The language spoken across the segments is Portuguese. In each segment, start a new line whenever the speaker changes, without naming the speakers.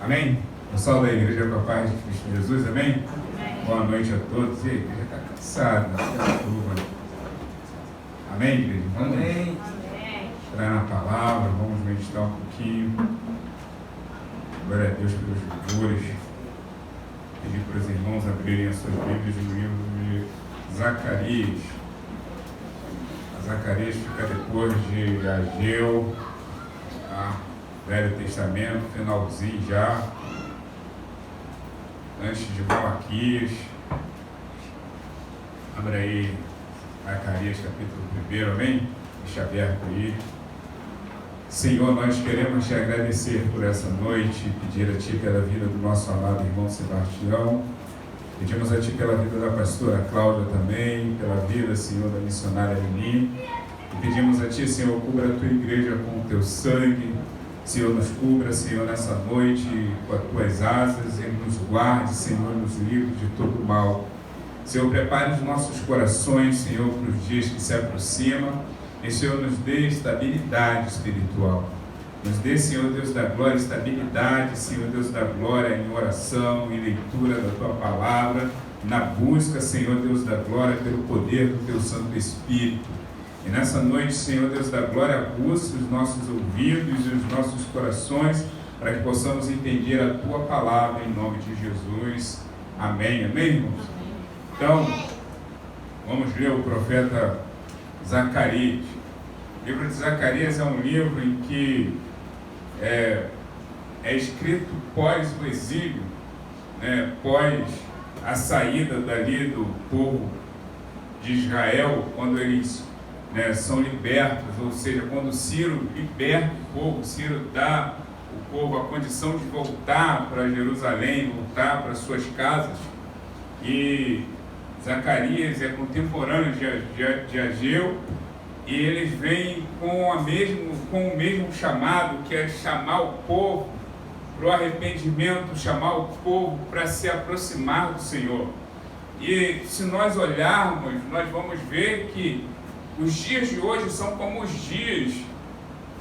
Amém? Pessoal da igreja com a paz de Cristo Jesus, amém?
Amém.
Boa noite a todos. E a igreja está cansada, naquela turma. Amém, igreja? Vamos
Amém.
entrar na palavra, vamos meditar um pouquinho. Glória a Deus pelos louvores. Pedir para os irmãos abrirem as suas Bíblias no livro de Zacarias. Zacarias fica depois de Ageu, tá? Velho Testamento, finalzinho já, antes de Malaquias. Abra aí Zacarias capítulo 1, amém? Deixa aberto aí. Senhor, nós queremos te agradecer por essa noite, pedir a Ti pela vida do nosso amado irmão Sebastião. Pedimos a Ti pela vida da pastora Cláudia também, pela vida, Senhor, da missionária Lili. E pedimos a Ti, Senhor, cubra a Tua igreja com o Teu sangue. Senhor, nos cubra, Senhor, nessa noite com as Tuas asas e nos guarde, Senhor, nos livre de todo mal. Senhor, prepare os nossos corações, Senhor, para os dias que se aproximam. E, Senhor, nos dê estabilidade espiritual. Nos dê, Senhor Deus da glória, estabilidade, Senhor Deus da glória, em oração, em leitura da Tua palavra, na busca, Senhor Deus da glória, pelo poder do Teu Santo Espírito. E nessa noite, Senhor Deus da glória, aguça os nossos ouvidos e os nossos corações, para que possamos entender a Tua palavra, em nome de Jesus. Amém. Amém, irmãos? Então, vamos ler o profeta Zacarias. O livro de Zacarias é um livro em que é escrito pós o exílio, né, pós a saída dali do povo de Israel, quando eles, né, são libertos, ou seja, quando Ciro liberta o povo, Ciro dá o povo a condição de voltar para Jerusalém, voltar para suas casas. E Zacarias é contemporâneo de Ageu, e eles vêm com o mesmo chamado, que é chamar o povo para o arrependimento, chamar o povo para se aproximar do Senhor. E se nós olharmos, nós vamos ver que os dias de hoje são como os dias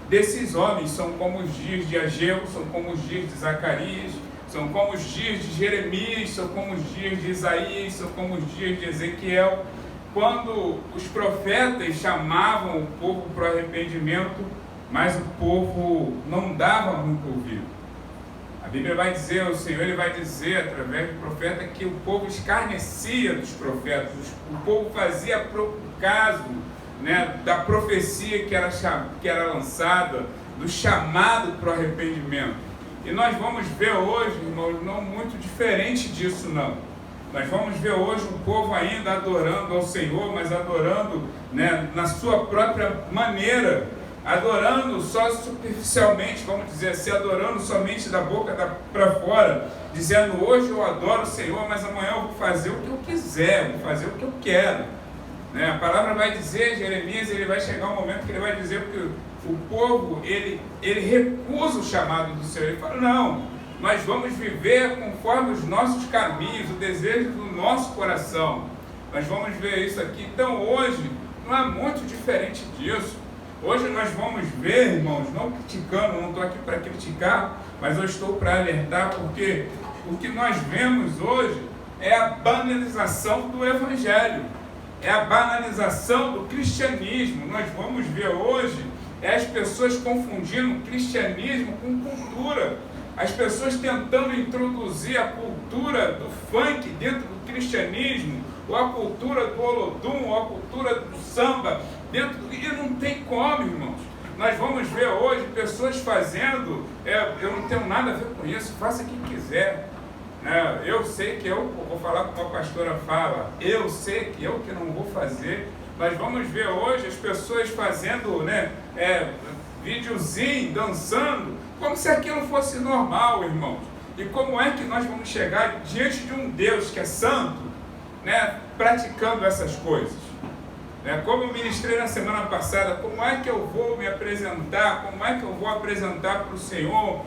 desses homens, são como os dias de Ageu, são como os dias de Zacarias, são como os dias de Jeremias, são como os dias de Isaías, são como os dias de Ezequiel, quando os profetas chamavam o povo para o arrependimento, mas o povo não dava muito ouvido. A Bíblia vai dizer, o Senhor ele vai dizer através do profeta, que o povo escarnecia dos profetas, o povo fazia pouco caso, né, da profecia que era lançada, do chamado para o arrependimento. E nós vamos ver hoje, irmãos, não muito diferente disso não. Nós vamos ver hoje um povo ainda adorando ao Senhor, mas adorando, né, na sua própria maneira, adorando só superficialmente, vamos dizer assim, adorando somente da boca para fora, dizendo: hoje eu adoro o Senhor, mas amanhã eu vou fazer o que eu quiser, vou fazer o que eu quero. Né? A palavra vai dizer, Jeremias, ele vai chegar um momento que ele vai dizer que o povo, ele recusa o chamado do Senhor. Ele fala: não, nós vamos viver conforme os nossos caminhos, o desejo do nosso coração. Nós vamos ver isso aqui. Então hoje não é muito diferente disso. Hoje nós vamos ver, irmãos, não criticando, não estou aqui para criticar, mas eu estou para alertar, porque o que nós vemos hoje é a banalização do Evangelho, é a banalização do cristianismo. Nós vamos ver hoje as pessoas confundindo cristianismo com cultura. As pessoas tentando introduzir a cultura do funk dentro do cristianismo, ou a cultura do Olodum, ou a cultura do samba dentro do... E não tem como, irmãos. Nós vamos ver hoje pessoas fazendo, eu não tenho nada a ver com isso, faça quem quiser. Eu sei que eu vou falar como a pastora fala, eu sei que eu que não vou fazer. Nós vamos ver hoje as pessoas fazendo, né, videozinho, dançando, como se aquilo fosse normal, irmãos. E como é que nós vamos chegar diante de um Deus que é santo, né, praticando essas coisas? Né? Como eu ministrei na semana passada, como é que eu vou me apresentar, como é que eu vou apresentar para o Senhor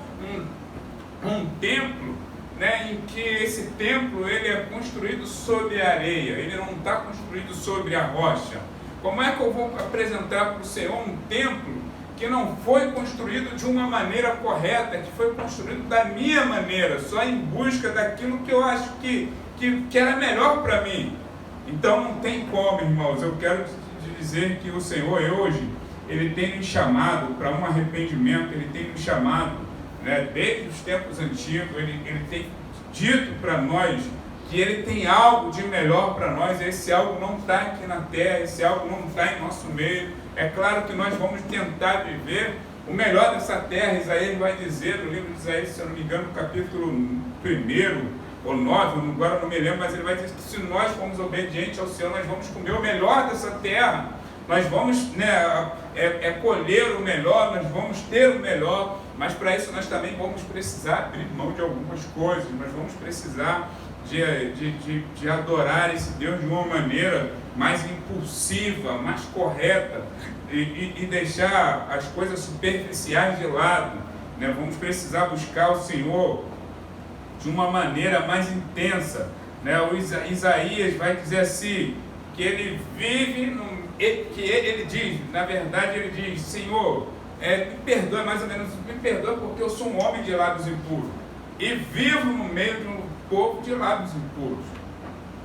um templo, né, em que esse templo ele é construído sobre a areia, ele não está construído sobre a rocha? Como é que eu vou apresentar para o Senhor um templo que não foi construído de uma maneira correta, que foi construído da minha maneira, só em busca daquilo que eu acho que era melhor para mim. Então não tem como, irmãos. Eu quero dizer que o Senhor hoje, Ele tem nos chamado para um arrependimento, Ele tem nos chamado, né, desde os tempos antigos, Ele tem dito para nós que Ele tem algo de melhor para nós. Esse algo não está aqui na terra, esse algo não está em nosso meio. É claro que nós vamos tentar viver o melhor dessa terra. Isaías vai dizer, no livro de Isaías, se eu não me engano, no capítulo 1 ou 9, agora não me lembro, mas ele vai dizer que se nós formos obedientes ao Senhor, nós vamos comer o melhor dessa terra, nós vamos, né, colher o melhor, nós vamos ter o melhor, mas para isso nós também vamos precisar abrir mão de algumas coisas, nós vamos precisar de adorar esse Deus de uma maneira mais impulsiva, mais correta, e deixar as coisas superficiais de lado, né? Vamos precisar buscar o Senhor de uma maneira mais intensa, né? O Isaías vai dizer assim, que ele vive, que ele diz, na verdade ele diz, Senhor, me perdoa, mais ou menos, me perdoa porque eu sou um homem de lábios impuros, e vivo no meio de um povo de lábios impuros,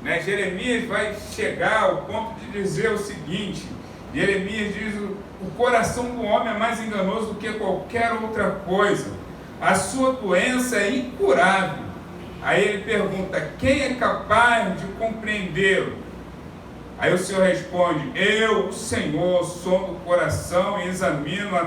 né? Jeremias vai chegar ao ponto de dizer o seguinte, Jeremias diz, o coração do homem é mais enganoso do que qualquer outra coisa, a sua doença é incurável. Aí ele pergunta, quem é capaz de compreendê-lo? Aí o Senhor responde, eu, o Senhor, sondo o coração e examino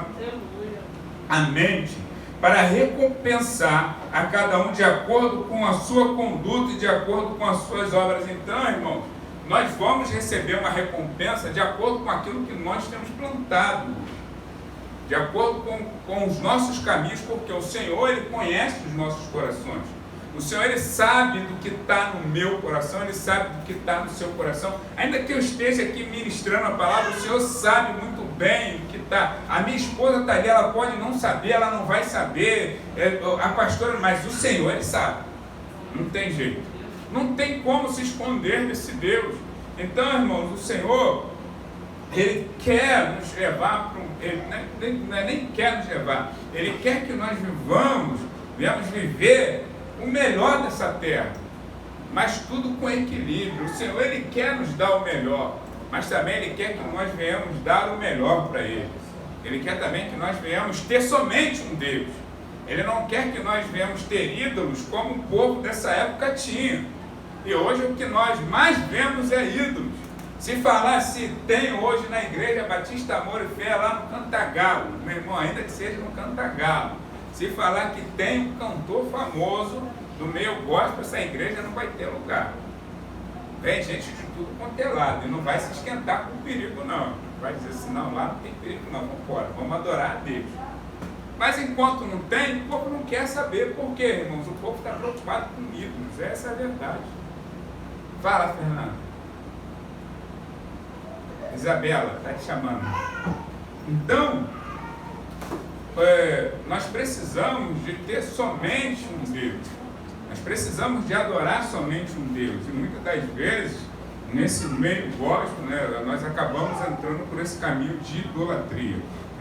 a mente, para recompensar a cada um de acordo com a sua conduta e de acordo com as suas obras. Então, irmãos, nós vamos receber uma recompensa de acordo com aquilo que nós temos plantado, de acordo com os nossos caminhos, porque o Senhor, Ele conhece os nossos corações. O Senhor, Ele sabe do que está no meu coração, Ele sabe do que está no seu coração. Ainda que eu esteja aqui ministrando a palavra, o Senhor sabe muito bem o que está. A minha esposa está ali, ela pode não saber, ela não vai saber, a pastora, mas o Senhor, Ele sabe. Não tem jeito. Não tem como se esconder desse Deus. Então, irmãos, o Senhor, Ele quer nos levar para Ele nem quer nos levar, Ele quer que nós venhamos viver o melhor dessa terra, mas tudo com equilíbrio. O Senhor, Ele quer nos dar o melhor, mas também Ele quer que nós venhamos dar o melhor para Ele. Ele quer também que nós venhamos ter somente um Deus. Ele não quer que nós venhamos ter ídolos como o povo dessa época tinha. E hoje o que nós mais vemos é ídolos. Se falar se tem hoje na igreja Batista Amor e Fé lá no Cantagalo, meu irmão, ainda que seja no Cantagalo, se falar que tem um cantor famoso do meio gospel, essa igreja não vai ter lugar. Vem gente de tudo quanto é lado, e não vai se esquentar com perigo não. Vai dizer assim, não, lá não tem perigo não, vamos embora, vamos adorar a Deus. Mas enquanto não tem, o povo não quer saber. Por quê, irmãos? O povo está preocupado com ídolos, essa é a verdade. Fala, Fernando. Isabela, está te chamando. Então, nós precisamos de ter somente um Deus. Nós precisamos de adorar somente um Deus. E muitas das vezes, nesse meio gospel, né, nós acabamos entrando por esse caminho de idolatria.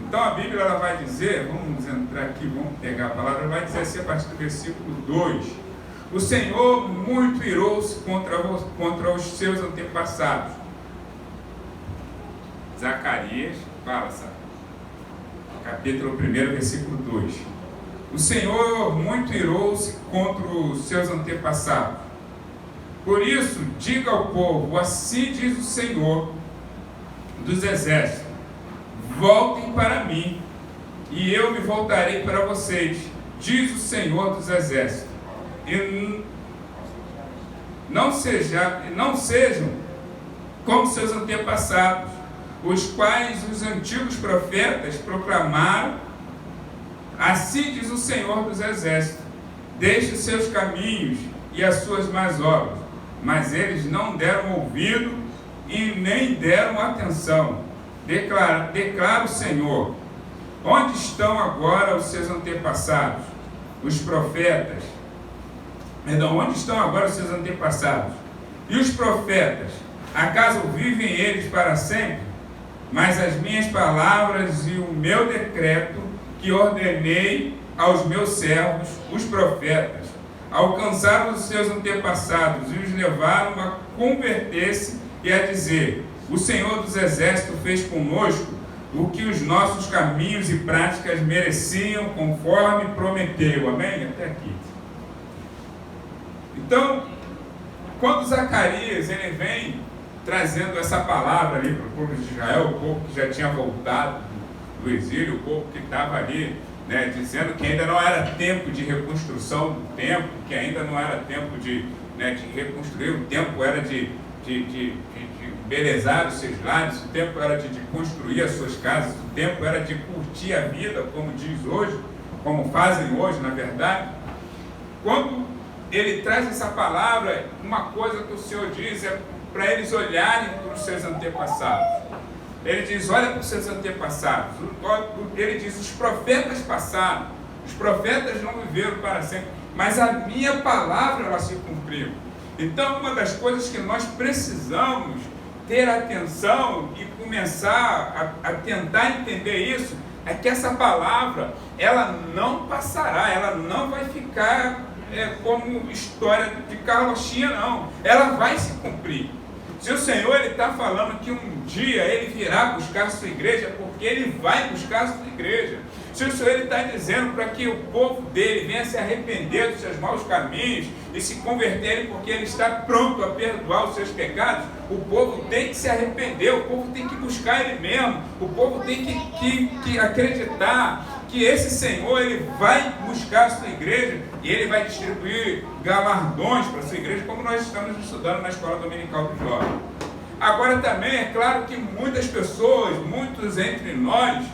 Então a Bíblia ela vai dizer, vamos entrar aqui, vamos pegar a palavra, ela vai dizer assim a partir do versículo 2. O Senhor muito irou-se contra os seus antepassados. Zacarias, fala, sabe? Capítulo 1, versículo 2. O Senhor muito irou-se contra os seus antepassados. Por isso, diga ao povo, assim diz o Senhor dos exércitos, voltem para mim, e eu me voltarei para vocês, diz o Senhor dos exércitos. E não sejam como seus antepassados, os quais os antigos profetas proclamaram, assim diz o Senhor dos exércitos, deixe os seus caminhos e as suas más obras, mas eles não deram ouvido e nem deram atenção. Declara o Senhor, onde estão agora os seus antepassados, os profetas? Onde estão agora os seus antepassados? E os profetas, acaso vivem eles para sempre? mas as minhas palavras e o meu decreto que ordenei aos meus servos, os profetas, alcançaram os seus antepassados e os levaram a converter-se e a dizer: o Senhor dos Exércitos fez conosco o que os nossos caminhos e práticas mereciam, conforme prometeu. Amém? Até aqui. Então, quando Zacarias ele vem trazendo essa palavra ali para o povo de Israel, o povo que já tinha voltado do exílio, o povo que estava ali, né, dizendo que ainda não era tempo de reconstrução do templo, que ainda não era tempo de reconstruir, o tempo era de embelezar os seus lares, o tempo era de construir as suas casas, o tempo era de curtir a vida, como diz hoje, como fazem hoje, na verdade. Quando ele traz essa palavra, uma coisa que o Senhor diz é para eles olharem para os seus antepassados. Ele diz: olha para os seus antepassados. Ele diz: os profetas passaram, os profetas não viveram para sempre, mas a minha palavra ela se cumpriu. Então, uma das coisas que nós precisamos ter atenção e começar a tentar entender isso é que essa palavra ela não passará, ela não vai ficar como história de carochinha, não. Ela vai se cumprir. Se o Senhor está falando que um dia Ele virá buscar a sua igreja, porque Ele vai buscar a sua igreja. Se o Senhor está dizendo para que o povo dele venha se arrepender dos seus maus caminhos e se converterem, porque Ele está pronto a perdoar os seus pecados, o povo tem que se arrepender, o povo tem que buscar Ele mesmo, o povo tem que acreditar que esse Senhor Ele vai buscar a sua igreja e Ele vai distribuir galardões para a sua igreja, como nós estamos estudando na escola dominical do jovem. Agora também é claro que muitas pessoas, muitos entre nós,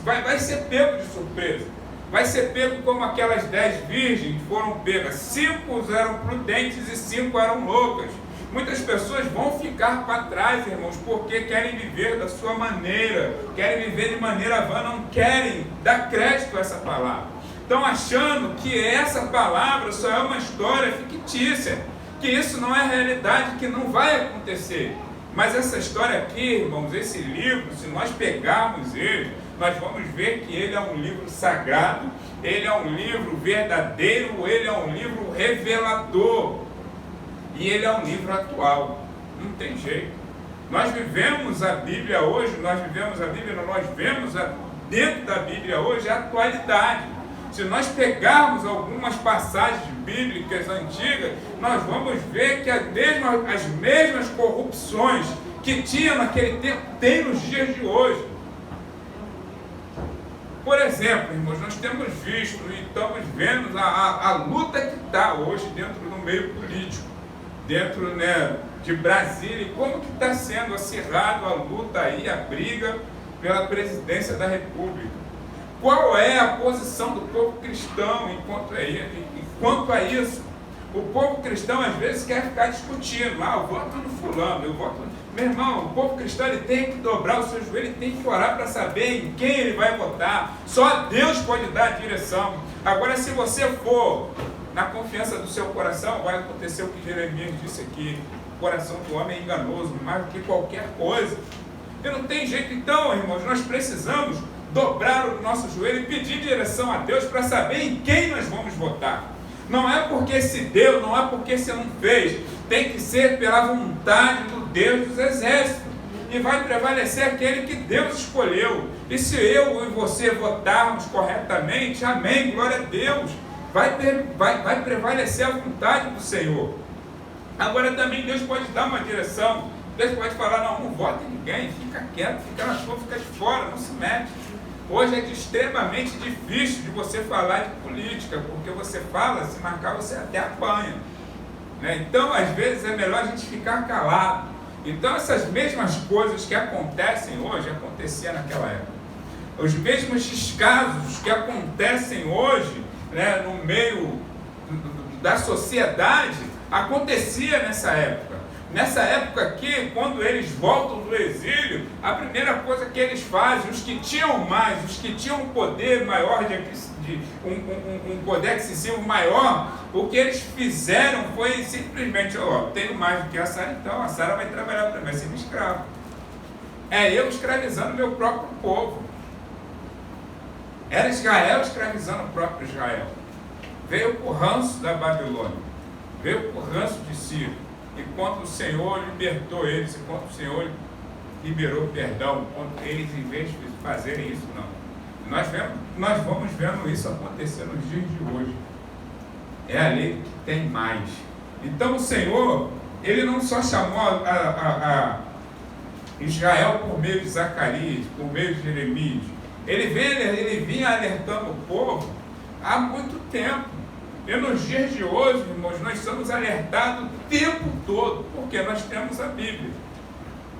vai ser pego de surpresa. Vai ser pego como aquelas 10 virgens que foram pegas. 5 eram prudentes e 5 eram loucas. Muitas pessoas vão ficar para trás, irmãos, porque querem viver da sua maneira, querem viver de maneira vã, não querem dar crédito a essa palavra. Estão achando que essa palavra só é uma história fictícia, que isso não é realidade, que não vai acontecer. Mas essa história aqui, irmãos, esse livro, se nós pegarmos ele, nós vamos ver que ele é um livro sagrado, ele é um livro verdadeiro, ele é um livro revelador. E ele é um livro atual, não tem jeito. Nós vivemos a Bíblia hoje, nós vemos dentro da Bíblia hoje a atualidade. Se nós pegarmos algumas passagens bíblicas antigas, nós vamos ver que as mesmas corrupções que tinha naquele tempo, tem nos dias de hoje. Por exemplo, irmãos, nós temos visto e estamos vendo a luta que está hoje dentro do meio político, dentro de Brasília, e como que está sendo acirrado a luta aí, a briga pela presidência da República. Qual é a posição do povo cristão enquanto a isso? O povo cristão às vezes quer ficar discutindo: eu voto no fulano, eu voto... Meu irmão, o povo cristão ele tem que dobrar o seu joelho, ele tem que orar para saber em quem ele vai votar. Só Deus pode dar a direção. Agora, se você for na confiança do seu coração, vai acontecer o que Jeremias disse aqui: o coração do homem é enganoso, mais do que qualquer coisa. E não tem jeito. Então, irmãos, nós precisamos dobrar o nosso joelho e pedir direção a Deus para saber em quem nós vamos votar. Não é porque se deu, não é porque se não fez, tem que ser pela vontade do Deus dos exércitos, e vai prevalecer aquele que Deus escolheu. E se eu e você votarmos corretamente, amém, glória a Deus, vai prevalecer a vontade do Senhor. Agora também Deus pode dar uma direção. Deus pode falar: não vota em ninguém, fica quieto, fica na sua, fica de fora, não se mete. Hoje é extremamente difícil de você falar de política, porque você fala, se marcar você até apanha, né? Então às vezes é melhor a gente ficar calado. Então essas mesmas coisas que acontecem hoje, aconteciam naquela época. Os mesmos descasos que acontecem hoje, né, no meio da sociedade, acontecia nessa época. Nessa época aqui, quando eles voltam do exílio, a primeira coisa que eles fazem, os que tinham mais, os que tinham um poder maior, um poder excessivo maior, o que eles fizeram foi simplesmente: tenho mais do que a Sara, então a Sara vai trabalhar para mim, vai ser minha escrava. É eu escravizando meu próprio povo. Era Israel escravizando o próprio Israel. Veio o ranço da Babilônia, veio o ranço de Ciro, enquanto o Senhor libertou eles, enquanto o Senhor liberou perdão, enquanto eles, em vez de fazerem isso, não. Nós vamos vendo isso acontecer nos dias de hoje. É a lei que tem mais. Então o Senhor, Ele não só chamou a Israel por meio de Zacarias, por meio de Jeremias, Ele vinha alertando o povo há muito tempo. E nos dias de hoje, irmãos, nós somos alertados o tempo todo, porque nós temos a Bíblia.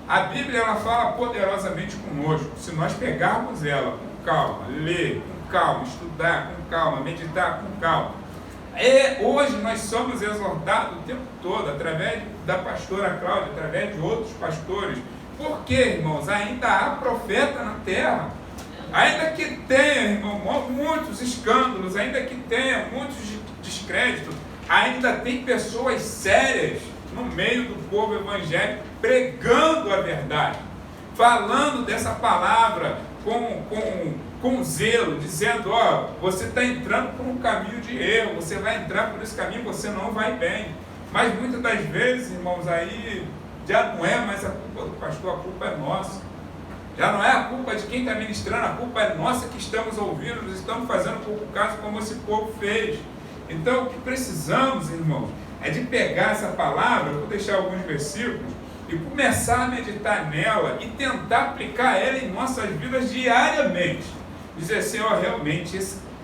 A Bíblia, ela fala poderosamente conosco, se nós pegarmos ela com calma, ler com calma, estudar com calma, meditar com calma. Hoje nós somos exortados o tempo todo, através da pastora Cláudia, através de outros pastores. Por quê, irmãos? Ainda há profeta na terra. Ainda que tenha, irmão, muitos escândalos, ainda que tenha muitos descréditos, ainda tem pessoas sérias no meio do povo evangélico pregando a verdade, falando dessa palavra com zelo, dizendo, você está entrando por um caminho de erro, você vai entrar por esse caminho, você não vai bem. Mas muitas das vezes, irmãos, aí já não é mais a culpa do pastor, a culpa é nossa. Já não é a culpa de quem está ministrando, a culpa é nossa que estamos ouvindo, nós estamos fazendo pouco caso como esse povo fez. Então o que precisamos, irmãos, é de pegar essa palavra, eu vou deixar alguns versículos, e começar a meditar nela e tentar aplicar ela em nossas vidas diariamente. Dizer assim, realmente,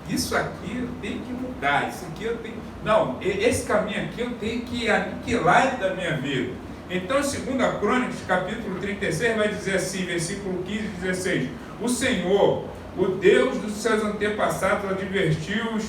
isso aqui eu tenho que mudar, isso aqui eu tenho... Não, esse caminho aqui eu tenho que aniquilar ele da minha vida. Então, 2 Crônicas, capítulo 36, vai dizer assim, versículo 15 e 16, o Senhor, o Deus dos seus antepassados, advertiu-os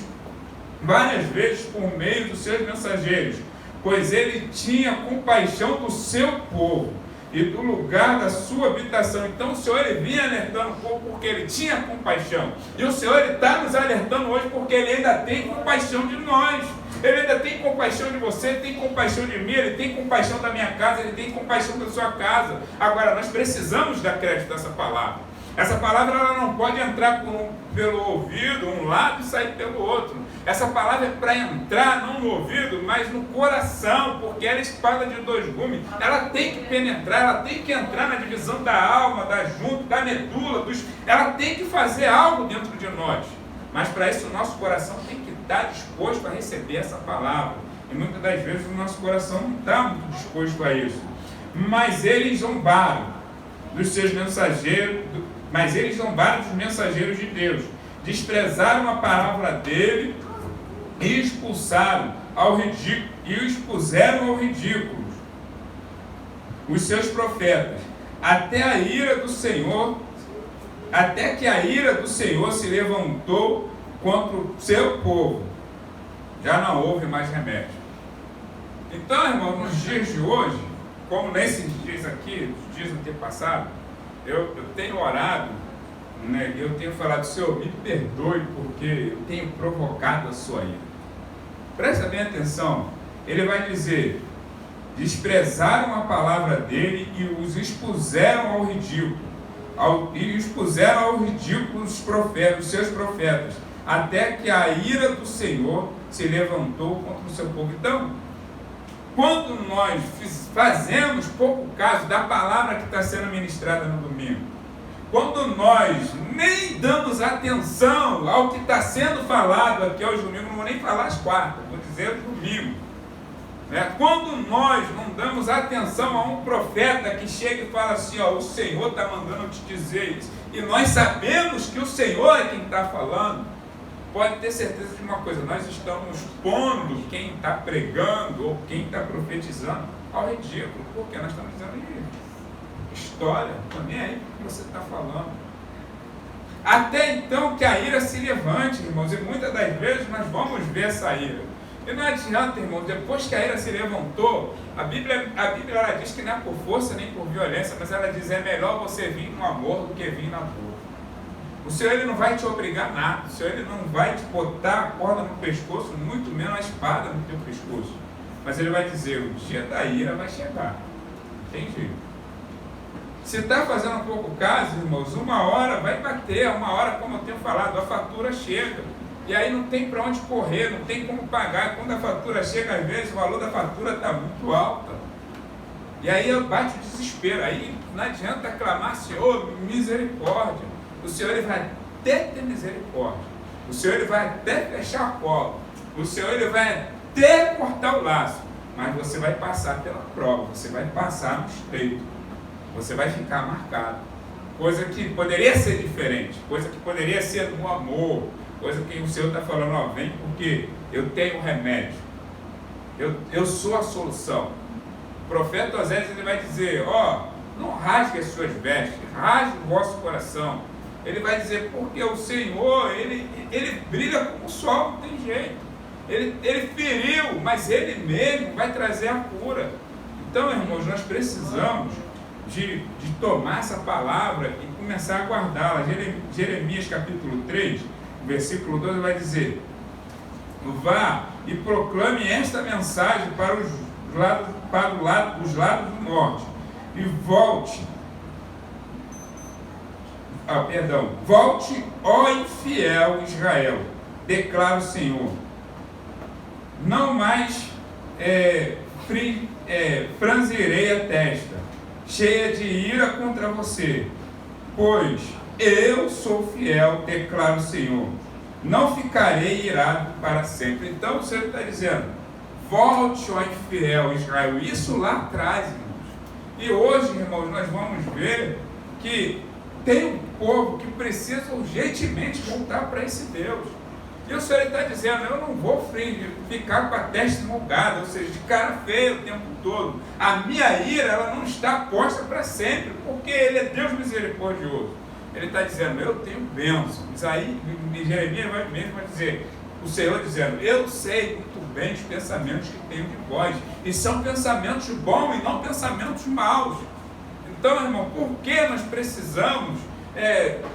várias vezes por meio dos seus mensageiros, pois ele tinha compaixão do seu povo e do lugar da sua habitação. Então o Senhor, ele vinha alertando o povo porque ele tinha compaixão, e o Senhor está nos alertando hoje porque ele ainda tem compaixão de nós. Ele ainda tem compaixão de você, ele tem compaixão de mim, ele tem compaixão da minha casa, ele tem compaixão da sua casa. Agora, nós precisamos dar crédito dessa palavra. Essa palavra, ela não pode entrar pelo ouvido, um lado, e sair pelo outro. Essa palavra é para entrar não no ouvido, mas no coração, porque ela é espada de dois gumes. Ela tem que penetrar, ela tem que entrar na divisão da alma, da junta, da medula, ela tem que fazer algo dentro de nós. Mas para isso o nosso coração tem que estar disposto a receber essa palavra. E muitas das vezes o nosso coração não está muito disposto a isso. Mas eles zombaram dos seus mensageiros, dos mensageiros de Deus. Desprezaram a palavra dele e expulsaram ao ridículo, e o expuseram ao ridículo os seus profetas, até que a ira do Senhor se levantou contra o seu povo. Já não houve mais remédio. Então, irmão, nos dias de hoje, como nesses dias aqui, os dias antepassados, eu tenho orado, né, eu tenho falado, Senhor, me perdoe porque eu tenho provocado a sua ira. Presta bem atenção, ele vai dizer, desprezaram a palavra dele e os expuseram ao ridículo, os profetas, os seus profetas, até que a ira do Senhor se levantou contra o seu povo. Então, quando nós fazemos pouco caso da palavra que está sendo ministrada no domingo, quando nós nem damos atenção ao que está sendo falado aqui aos domingos, não vou nem falar às quartas, vou dizer domingo, né? Quando nós não damos atenção a um profeta que chega e fala assim, o Senhor está mandando te dizer isso, e nós sabemos que o Senhor é quem está falando, pode ter certeza de uma coisa, nós estamos pondo quem está pregando ou quem está profetizando ao ridículo, porque nós estamos dizendo história, também é aí que você está falando. Até então que a ira se levante, irmãos, e muitas das vezes nós vamos ver essa ira. E não adianta, irmãos, depois que a ira se levantou, a Bíblia ela diz que não é por força nem por violência, mas ela diz, é melhor você vir no amor do que vir na dor. O Senhor, ele não vai te obrigar a nada, o Senhor, ele não vai te botar a corda no pescoço, muito menos a espada no teu pescoço. Mas ele vai dizer, o dia da ira vai chegar, não tem jeito. Se está fazendo pouco caso, irmãos, uma hora vai bater, uma hora, como eu tenho falado, a fatura chega. E aí não tem para onde correr, não tem como pagar. Quando a fatura chega, às vezes o valor da fatura está muito alto. E aí bate o desespero. Aí não adianta clamar, Senhor, misericórdia. O Senhor ele vai até ter misericórdia. O Senhor ele vai até fechar a cola. O Senhor ele vai até cortar o laço. Mas você vai passar pela prova, você vai passar no estreito. Você vai ficar marcado. Coisa que poderia ser diferente, coisa que poderia ser no amor, coisa que o Senhor está falando, ó, vem porque eu tenho o remédio. Eu sou a solução. O profeta Osés ele vai dizer, ó, não rasgue as suas vestes, rasgue o vosso coração. Ele vai dizer, porque o Senhor, ele brilha como o sol, não tem jeito. Ele feriu, mas Ele mesmo vai trazer a cura. Então, irmãos, nós precisamos de tomar essa palavra e começar a guardá-la. Jeremias capítulo 3, versículo 12 vai dizer, vá e proclame esta mensagem para os lados do norte, e volte, volte, ó infiel Israel, declara o Senhor, não mais franzirei a testa, cheia de ira contra você, pois eu sou fiel, declara o Senhor, não ficarei irado para sempre. Então o Senhor está dizendo, volte, ó infiel Israel, isso lá atrás, irmãos. E hoje, irmãos, nós vamos ver que tem um povo que precisa urgentemente voltar para esse Deus. E o Senhor está dizendo, eu não vou ficar com a testa molgada, ou seja, de cara feia o tempo todo. A minha ira, ela não está posta para sempre, porque Ele é Deus misericordioso. Ele está dizendo, eu tenho bênçãos. Aí, Jeremias vai dizer, o Senhor dizendo, eu sei muito bem os pensamentos que tenho de vós, e são pensamentos bons e não pensamentos maus. Então, irmão, por que nós precisamos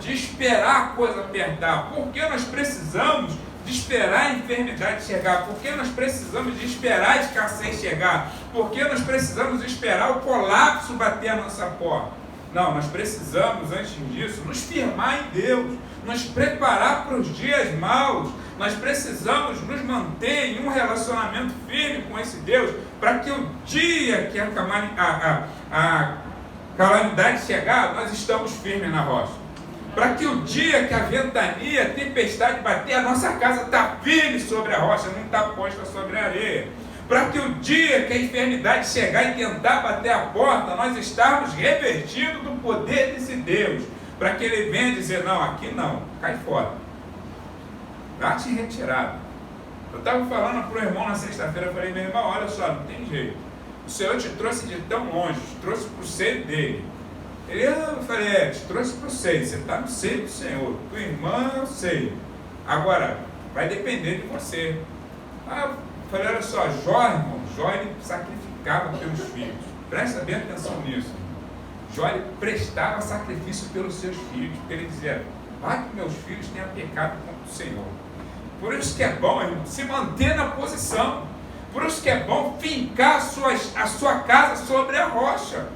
de esperar a coisa apertar? Por que nós precisamos de esperar a enfermidade chegar? Por que nós precisamos de esperar a escassez chegar? Por que nós precisamos esperar o colapso bater a nossa porta? Não, nós precisamos, antes disso, nos firmar em Deus, nos preparar para os dias maus. Nós precisamos nos manter em um relacionamento firme com esse Deus, para que o dia que a calamidade chegar, nós estamos firmes na rocha. Para que o dia que a ventania, a tempestade bater, a nossa casa está firme sobre a rocha, não está posta sobre a areia. Para que o dia que a enfermidade chegar e tentar bater a porta, nós estarmos revestidos do poder desse Deus. Para que Ele venha dizer, não, aqui não, cai fora. Dá-te retirado. Eu estava falando para o irmão na sexta-feira, eu falei, meu irmão, olha só, não tem jeito. O Senhor te trouxe de tão longe, te trouxe para o seio dele. Eu falei, te trouxe para o seio, você está no seio do Senhor. Tua irmã, eu sei. Agora, vai depender de você. Eu falei, olha só, Jó, irmão, Jó ele sacrificava pelos filhos. Presta bem atenção nisso. Jó ele prestava sacrifício pelos seus filhos, porque ele dizia, vai que meus filhos tenham pecado contra o Senhor. Por isso que é bom, irmão, se manter na posição. Por isso que é bom fincar a sua casa sobre a rocha.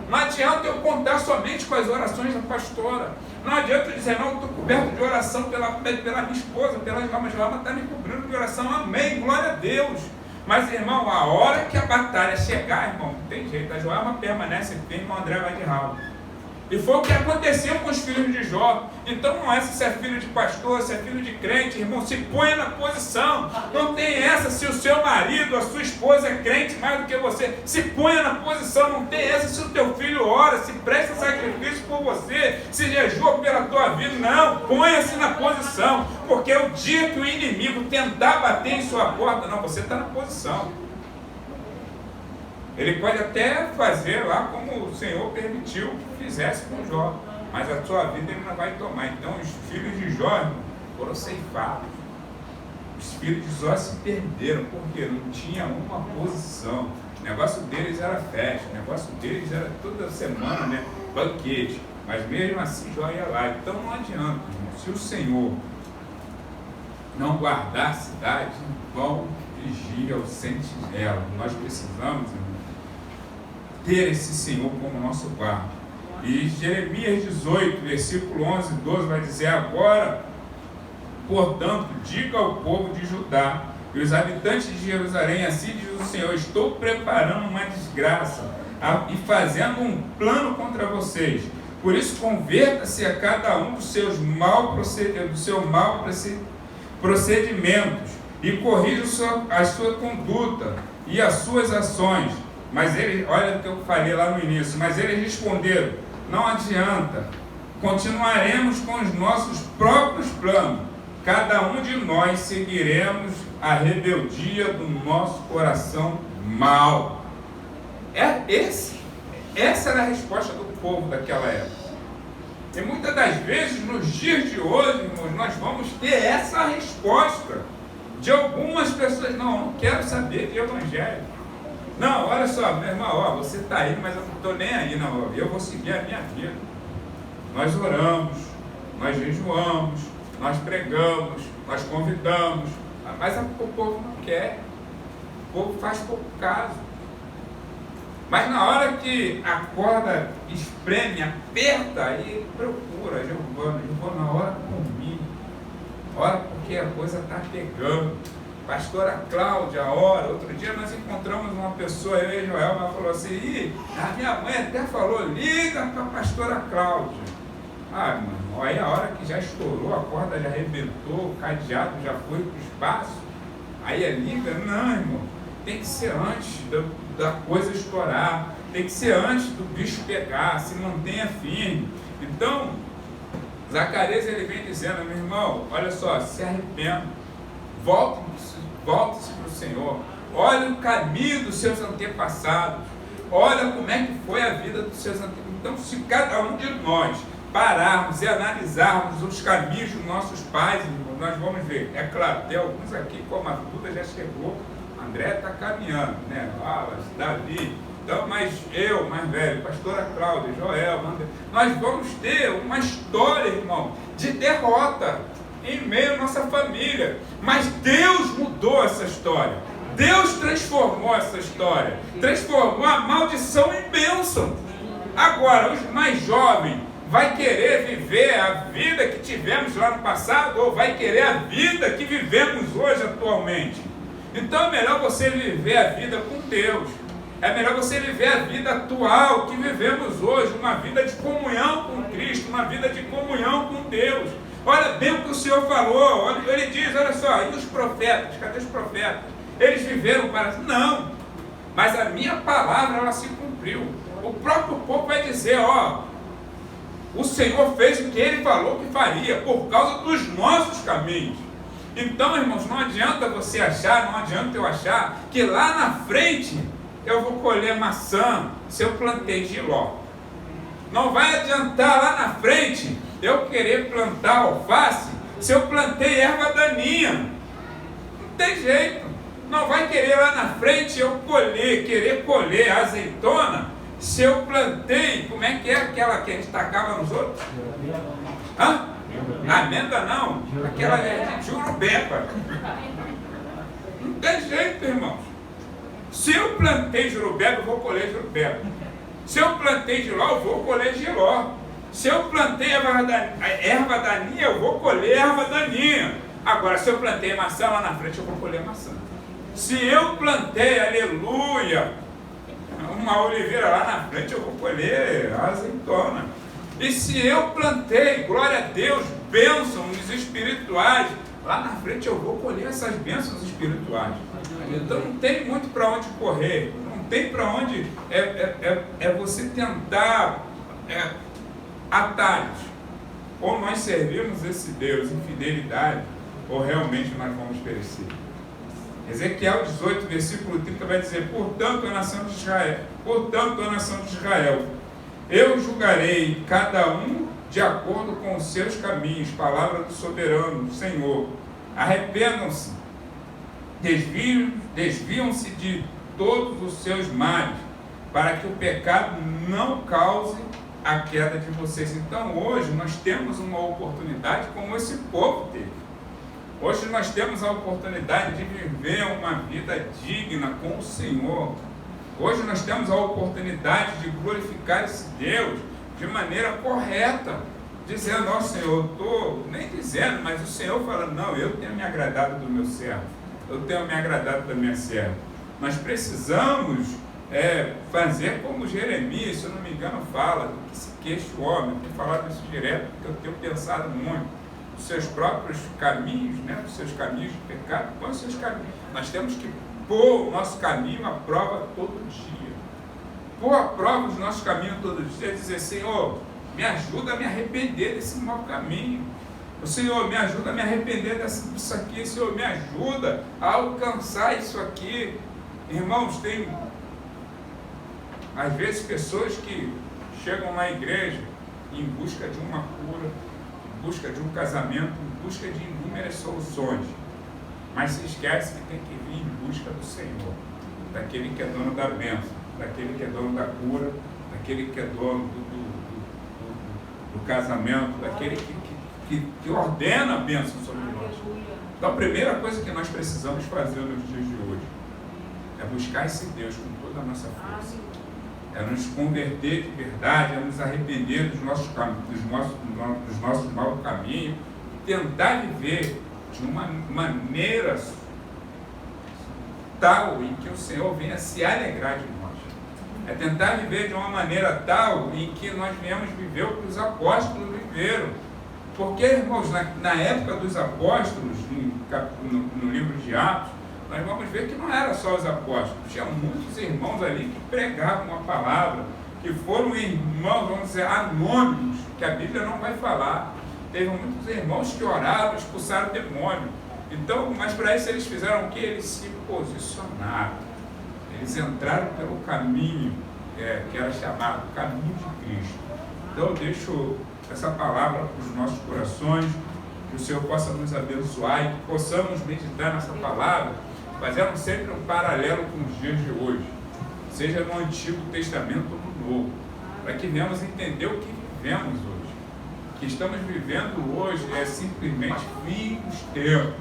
Não adianta eu contar somente com as orações da pastora. Não adianta eu dizer, não, eu estou coberto de oração pela minha esposa, pela Joelma está me cobrindo de oração. Amém, glória a Deus. Mas, irmão, a hora que a batalha chegar, irmão, não tem jeito. A Joelma permanece firme, o André vai de ralo. E foi o que aconteceu com os filhos de Jó. Então não é se é filho de pastor, se é filho de crente, irmão, se ponha na posição. Não tem essa se o seu marido, a sua esposa é crente mais do que você. Se ponha na posição, não tem essa se o teu filho ora, se presta sacrifício por você, se jejua pela tua vida. Não, ponha-se na posição. Porque o dia que o inimigo tentar bater em sua porta, não, você está na posição. Ele pode até fazer lá como o Senhor permitiu que fizesse com Jó, mas a sua vida ele não vai tomar. Então os filhos de Jó, irmão, foram ceifados. Os filhos de Jó se perderam, porque não tinha uma posição. O negócio deles era festa, o negócio deles era toda semana, né, banquete. Mas mesmo assim Jó ia lá. Então não adianta, irmão. Se o Senhor não guardar a cidade, vão vigia o sentinela. Nós precisamos, irmão, ter esse Senhor como nosso guarda. E Jeremias 18, versículo 11 e 12 vai dizer: agora, portanto, diga ao povo de Judá e os habitantes de Jerusalém, assim diz o Senhor: estou preparando uma desgraça e fazendo um plano contra vocês. Por isso, converta-se a cada um dos seus procedimentos e corrija a sua conduta e as suas ações. Mas eles, olha o que eu falei lá no início, mas eles responderam: não adianta, continuaremos com os nossos próprios planos, cada um de nós seguiremos a rebeldia do nosso coração mau. Essa era a resposta do povo daquela época. E muitas das vezes, nos dias de hoje, irmãos, nós vamos ter essa resposta de algumas pessoas: não quero saber de evangelho. Não, olha só, meu irmão, você está indo, mas eu não estou nem aí, não. Eu vou seguir a minha vida. Nós oramos, nós jejuamos, nós pregamos, nós convidamos, mas o povo não quer. O povo faz pouco caso. Mas na hora que a corda espreme, aperta, aí procura Giovana, ora comigo. Ora porque a coisa está pegando. Pastora Cláudia, ora. Outro dia nós encontramos uma pessoa, eu e Joel, ela falou assim: a minha mãe até falou, liga para a pastora Cláudia. Mano, aí a hora que já estourou, a corda já arrebentou, o cadeado já foi para o espaço, aí é liga? Não, irmão, tem que ser antes da coisa estourar, tem que ser antes do bicho pegar, se mantenha firme. Então, Zacarias ele vem dizendo: meu irmão, olha só, se arrependa, volte-se para o Senhor, olha o caminho dos seus antepassados, olha como é que foi a vida dos seus antepassados. Então, se cada um de nós pararmos e analisarmos os caminhos dos nossos pais, irmãos, nós vamos ver. É claro, tem alguns aqui, como a Duda já chegou, André está caminhando, né? Wallace, Davi. Então, mas eu, mais velho, pastora Cláudia, Joel, André, nós vamos ter uma história, irmão, de derrota em meio à nossa família. Mas Deus mudou essa história. Deus transformou essa história. Transformou a maldição em bênção. Agora, os mais jovens vai querer viver a vida que tivemos lá no passado ou vai querer a vida que vivemos hoje atualmente? Então é melhor você viver a vida com Deus. É melhor você viver a vida atual que vivemos hoje, uma vida de comunhão com Cristo, uma vida de comunhão com Deus. Olha bem o que o Senhor falou. Ele diz, olha só, e os profetas? Cadê os profetas? Eles viveram para... Não, mas a minha palavra, ela se cumpriu. O próprio povo vai dizer, o Senhor fez o que Ele falou que faria, por causa dos nossos caminhos. Então, irmãos, não adianta você achar, não adianta eu achar, que lá na frente eu vou colher maçã se eu plantei Giló. Não vai adiantar lá na frente eu querer plantar alface se eu plantei erva daninha. Não tem jeito. Não vai querer lá na frente eu querer colher azeitona se eu plantei, como é aquela que a gente tacava nos outros? Amêndoa não, aquela é de jurubepa. Não tem jeito, irmãos. Se eu plantei jurubepa, eu vou colher jurubepa. Se eu plantei giló, eu vou colher giló. Se eu plantei erva daninha, eu vou colher erva daninha. Agora, se eu plantei maçã lá na frente, eu vou colher maçã. Se eu plantei, aleluia, uma oliveira lá na frente, eu vou colher azeitona. E se eu plantei, glória a Deus, bênçãos espirituais, lá na frente eu vou colher essas bênçãos espirituais. Então não tem muito para onde correr, não tem para onde, é você tentar atalhos. Ou nós servimos esse Deus em fidelidade, ou realmente nós vamos perecer. Ezequiel 18, versículo 30 vai dizer, portanto a nação de Israel, eu julgarei cada um de acordo com os seus caminhos, palavra do soberano, Senhor. Arrependam-se, desviam-se de todos os seus males, para que o pecado não cause a queda de vocês. Então hoje nós temos uma oportunidade como esse povo teve. Hoje nós temos a oportunidade de viver uma vida digna com o Senhor. Hoje nós temos a oportunidade de glorificar esse Deus, de maneira correta, dizendo ao Senhor, estou nem dizendo, mas o Senhor fala, não, eu tenho me agradado do meu servo, eu tenho me agradado da minha serva. Nós precisamos fazer como Jeremias, se eu não me engano, fala, do que se queixa o homem. Eu tenho falado isso direto, porque eu tenho pensado muito, os seus próprios caminhos, né, os seus caminhos de pecado, quais os seus caminhos. Nós temos que pôr o nosso caminho à prova todo dia. Pôr à prova os nossos caminhos todo dia, dizer, Senhor, me ajuda a me arrepender desse mau caminho. O Senhor, me ajuda a me arrepender disso aqui. Senhor, me ajuda a alcançar isso aqui. Irmãos, tem às vezes pessoas que chegam na igreja em busca de uma cura, em busca de um casamento, em busca de inúmeras soluções, mas se esquece que tem que vir em busca do Senhor, daquele que é dono da bênção, daquele que é dono da cura, daquele que é dono do casamento, daquele que ordena a bênção sobre nós. Então a primeira coisa que nós precisamos fazer nos dias de hoje é buscar esse Deus com toda a nossa força, é nos converter de verdade, é nos arrepender dos nossos maus caminhos, tentar viver de uma maneira tal em que o Senhor venha se alegrar de nós. É tentar viver de uma maneira tal em que nós venhamos viver o que os apóstolos viveram. Porque, irmãos, na época dos apóstolos, no livro de Atos, nós vamos ver que não era só os apóstolos, tinha muitos irmãos ali que pregavam a palavra, que foram irmãos, vamos dizer, anônimos, que a Bíblia não vai falar. Teve muitos irmãos que oraram, expulsaram o demônio. Então, mas para isso eles fizeram o quê? Eles se posicionaram. Eles entraram pelo caminho que era chamado caminho de Cristo. Então eu deixo essa palavra para os nossos corações, que o Senhor possa nos abençoar e que possamos meditar nessa palavra, fazendo sempre um paralelo com os dias de hoje, seja no Antigo Testamento ou no Novo, para que venhamos entender o que vivemos hoje. O que estamos vivendo hoje é simplesmente fim dos tempos,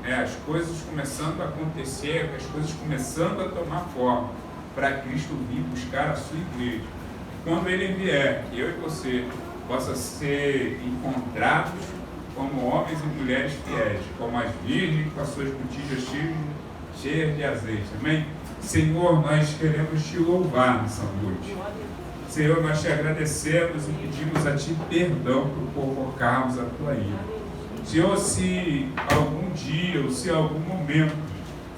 as coisas começando a acontecer, as coisas começando a tomar forma, para Cristo vir buscar a sua igreja. Quando Ele vier, que eu e você possa ser encontrados como homens e mulheres fiéis, como as virgens com as suas botijas cheias de azeite. Amém? Senhor, nós queremos te louvar nessa noite. Senhor, nós te agradecemos e pedimos a ti perdão por provocarmos a tua ira. Senhor, se algum dia ou se algum momento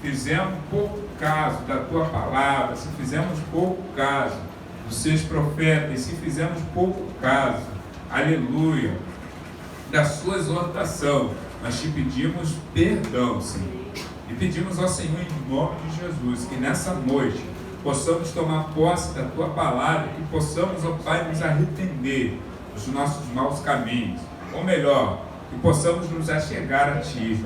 fizemos pouco caso da tua palavra, se fizemos pouco caso dos seus profetas, se fizemos pouco caso, aleluia, da sua exortação, nós te pedimos perdão, Senhor. E pedimos ao Senhor, em nome de Jesus, que nessa noite possamos tomar posse da tua palavra, que possamos, ó Pai, nos arrepender dos nossos maus caminhos, ou melhor, que possamos nos achegar a ti,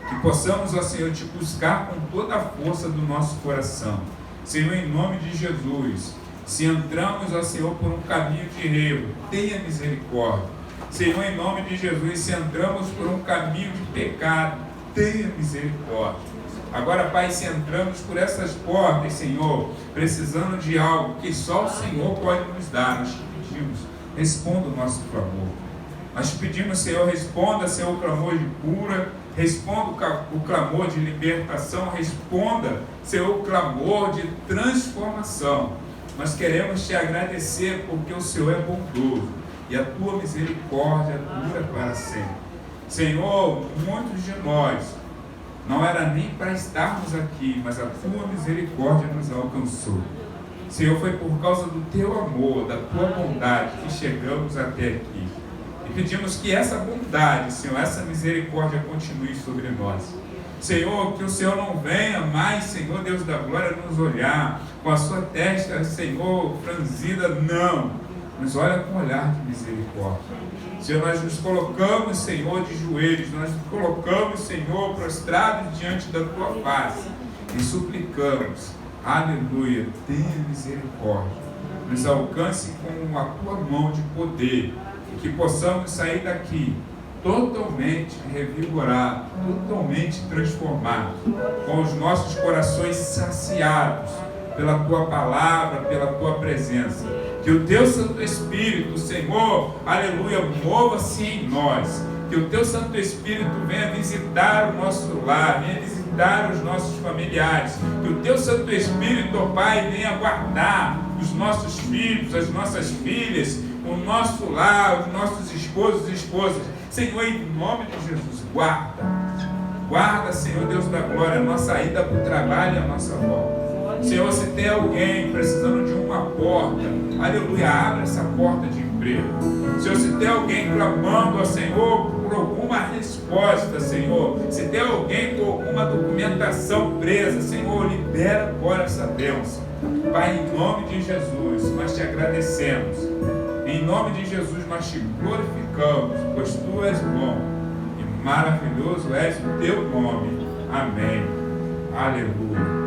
que possamos, ó Senhor, te buscar com toda a força do nosso coração. Senhor, em nome de Jesus, se entramos, ó Senhor, por um caminho de erro, tenha misericórdia. Senhor, em nome de Jesus, se entramos por um caminho de pecado, tenha misericórdia. Agora, Pai, se entramos por essas portas, Senhor, precisando de algo que só o Senhor pode nos dar, nós te pedimos, responda o nosso clamor. Nós te pedimos, Senhor, responda, Senhor, o clamor de cura, responda o clamor de libertação, responda, Senhor, o clamor de transformação. Nós queremos te agradecer porque o Senhor é bondoso e a tua misericórdia dura para sempre. Senhor, muitos de nós não era nem para estarmos aqui, mas a tua misericórdia nos alcançou. Senhor, foi por causa do teu amor, da tua bondade que chegamos até aqui. E pedimos que essa bondade, Senhor, essa misericórdia continue sobre nós. Senhor, que o Senhor não venha mais, Senhor Deus da glória, nos olhar com a sua testa, Senhor, franzida, não. Nos olha com um olhar de misericórdia. Senhor, nós nos colocamos, Senhor, de joelhos, nós nos colocamos, Senhor, prostrados diante da tua face e suplicamos, aleluia, tenha misericórdia, nos alcance com a tua mão de poder e que possamos sair daqui totalmente revigorados, totalmente transformados, com os nossos corações saciados pela tua palavra, pela tua presença. Que o Teu Santo Espírito, Senhor, aleluia, mova-se em nós. Que o Teu Santo Espírito venha visitar o nosso lar, venha visitar os nossos familiares. Que o Teu Santo Espírito, ó Pai, venha guardar os nossos filhos, as nossas filhas, o nosso lar, os nossos esposos e esposas. Senhor, em nome de Jesus, guarda. Guarda, Senhor Deus da glória, a nossa ida para o trabalho e a nossa volta. Senhor, se tem alguém precisando de uma porta, aleluia, abre essa porta de emprego. Senhor, se tem alguém clamando ao Senhor por alguma resposta, Senhor, se tem alguém com alguma documentação presa, Senhor, libera agora essa bênção. Pai, em nome de Jesus, nós te agradecemos. Em nome de Jesus, nós te glorificamos, pois Tu és bom e maravilhoso és o Teu nome. Amém. Aleluia.